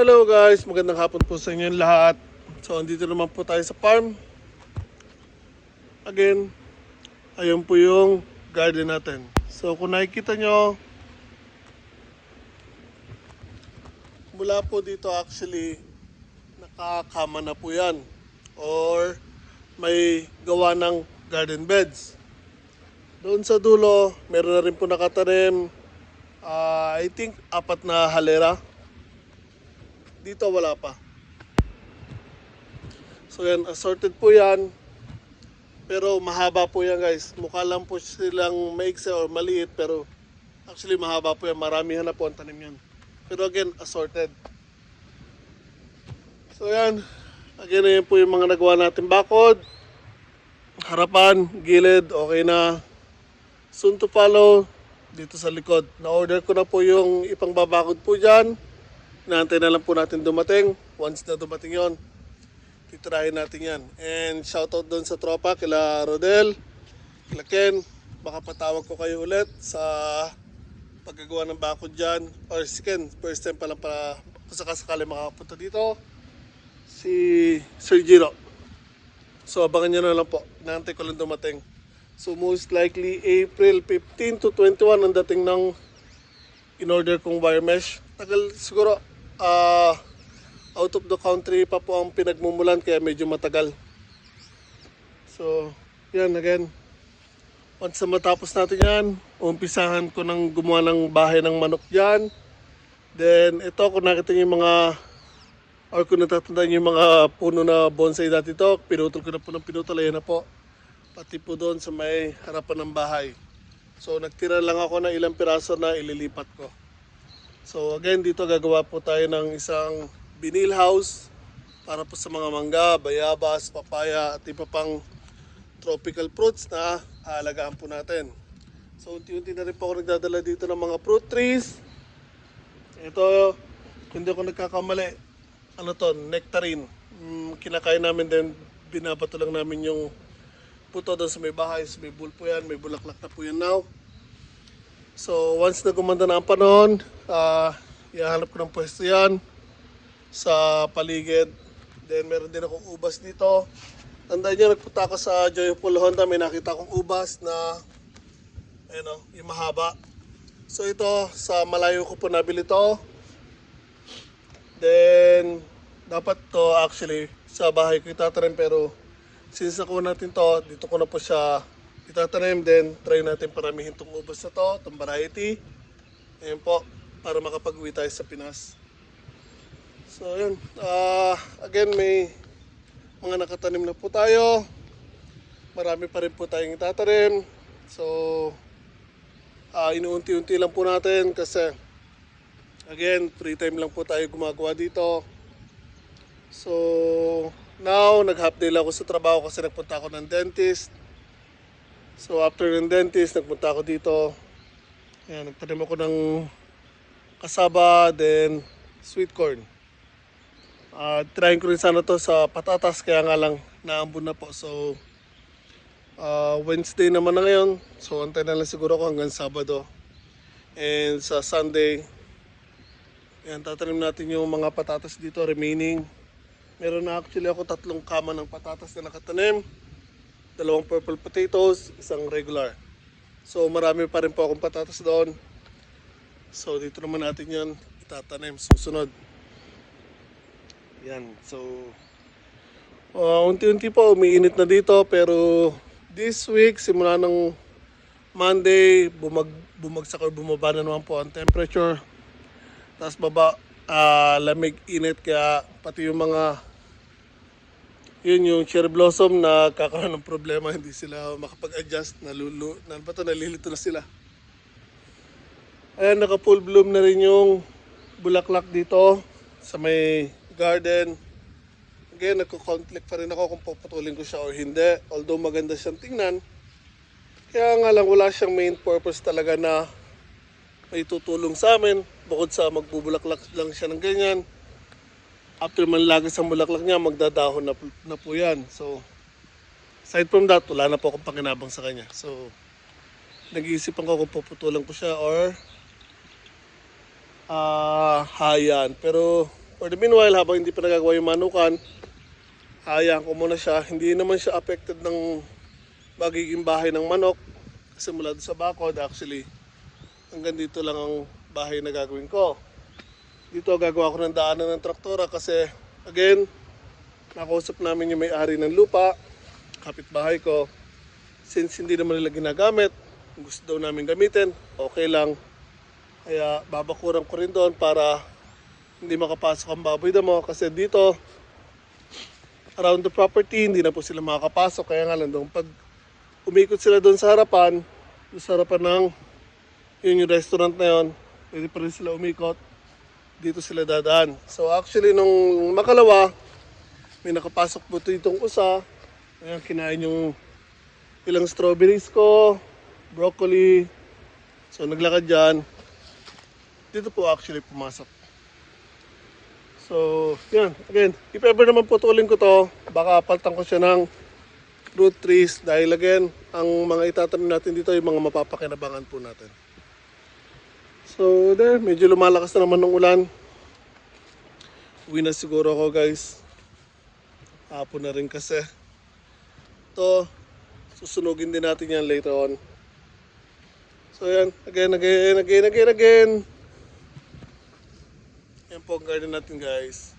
Hello guys, magandang hapon po sa inyo lahat. So andito naman po tayo sa farm. Again, ayun po yung garden natin. So kung nakikita nyo, mula po dito actually nakakama na po yan. Or may gawa ng garden beds. Doon sa dulo, meron na rin po nakatanim. I think 4 na halera. Dito wala pa. So yan, assorted po yan. Pero mahaba po yan guys. Mukha lang po silang maikse or maliit. Pero actually mahaba po yan. Maramihan na po ang tanim yan. Pero again, assorted. So yan. Again, yan po yung mga nagawa natin bakod. Harapan, gilid, okay na. Soon to follow dito sa likod. Na-order ko na po yung ipangbabakod po dyan. Inaantay na lang po natin dumating. Once na dumating yon, titirahin natin yan. And shoutout doon sa tropa, kila Rodel, kila Ken. Baka patawag ko kayo ulit sa paggagawa ng bakod dyan. Or si Ken, first time pa lang para kung sakasakali makakapunta dito. Si Sir Giro. So abangan nyo na lang po. Inaantay ko lang dumating. So most likely April 15 to 21 ang dating ng in-order kong wire mesh. Tagal siguro. Out of the country pa po ang pinagmumulan kaya medyo matagal. So, yan again. Once na matapos natin yan, umpisahan ko ng gumawa ng bahay ng manok dyan. Then, ito kung nakita nyo yung mga, or kung natatandaan yung mga puno na bonsai dati ito, pinutol ko na po ng pinutol, ayan na po. Pati po doon sa may harapan ng bahay. So, nagtira lang ako ng ilang piraso na ililipat ko. So again, dito gagawa po tayo ng isang vinyl house para po sa mga mangga, bayabas, papaya at iba pang tropical fruits na aalagaan po natin. So unti-unti na rin po ako nagdadala dito ng mga fruit trees. Ito, kung di ako nagkakamali, ano to, nectarine. Kinakain namin din, binabato lang namin yung puto doon sa may bahay. So, may bulpo yan, may bulaklak na po yan now. So once na gumanda na ang panahon, ihahanap ko ng pwesto yan sa paligid. Then meron din akong ubas dito. Tandaan nyo, nagpunta ako sa Joyful Honda, may nakita akong ubas na yung mahaba. So ito, sa malayo ko po nabili to. Then dapat to actually sa bahay ko itatanim, pero since nakuha natin to, dito ko na po siya itatanim. Then try natin paramihin itong ubas na to, itong variety. Ayan po, para makapag-uwi tayo sa Pinas. So yun, again may mga nakatanim na po tayo. Marami pa rin po tayong itatanim. So inuunti-unti lang po natin kasi again, free time lang po tayo gumagawa dito. So now, nag-half day lang ako sa trabaho kasi nagpunta ako ng dentist. So after ng dentist, nagpunta ako dito. Ayan, nagtanim ako ng kasaba, then sweet corn. Trying ko rin sana to sa patatas, kaya nga lang naambun na po. So Wednesday naman na ngayon. So antay na lang siguro ako hanggang Sabado. And sa Sunday, ayan, tatanim natin yung mga patatas dito remaining. Meron na actually ako 3 kama ng patatas na nakatanim. 2 purple potatoes, 1 regular. So marami pa rin po akong patatas doon. So dito naman natin yan itatanim susunod. Yan, so unti-unti po umiinit na dito, pero this week simula ng Monday bumagsak or bumaba na naman po ang temperature. Tapos baba, lamig, init, kaya pati yung mga yung cherry blossom na kakaroon ng problema, hindi sila makapag-adjust, nalilito na sila. Ayan, naka full bloom na rin yung bulaklak dito sa may garden. Again, nagko-conflict pa rin ako kung puputulin ko siya o hindi. Although maganda siyang tingnan, kaya nga lang wala siyang main purpose talaga na may tutulong sa amin. Bukod sa magbubulaklak lang siya ng ganyan, after manlagas ang bulaklak niya, magdadahon na po yan. So aside from that, wala na po akong pakinabang sa kanya. So nag-iisipan ko kung puputulan ko siya or hayan. Pero For the meanwhile, habang hindi pa nagagawa yung manukan, hayaan ko muna siya. Hindi naman siya affected ng magiging bahay ng manok. Kasi mula doon sa bakod, actually, hanggang dito lang ang bahay na gagawin ko. Dito gagawa ko ng daanan ng traktora kasi, again, nakausap namin yung may-ari ng lupa, kapitbahay ko. Since hindi naman nila ginagamit, gusto daw namin gamitin, okay lang. Kaya babakuran ko rin doon para hindi makapasok ang baboy damo. Kasi dito, around the property, hindi na po sila makakapasok. Kaya nga lang doon, pag umikot sila doon sa harapan ng yun yung restaurant na yun, pwede pa rin sila umikot. Dito sila dadaan. So actually, nung makalawa, may nakapasok po itong usa. Ayan, kinain yung ilang strawberries ko, broccoli. So naglakad dyan. Dito po actually pumasok. So, yan. Again, if ever naman putulin ko to, baka paltan ko siya ng fruit trees. Dahil again, ang mga itatanim natin dito yung mga mapapakinabangan po natin. So, there. Medyo lumalakas na naman ng ulan. Uwi na siguro ako, guys. Hapon na rin kasi. Ito, susunugin din natin yan later on. So, yan. Again. Yan po ang garden natin, guys.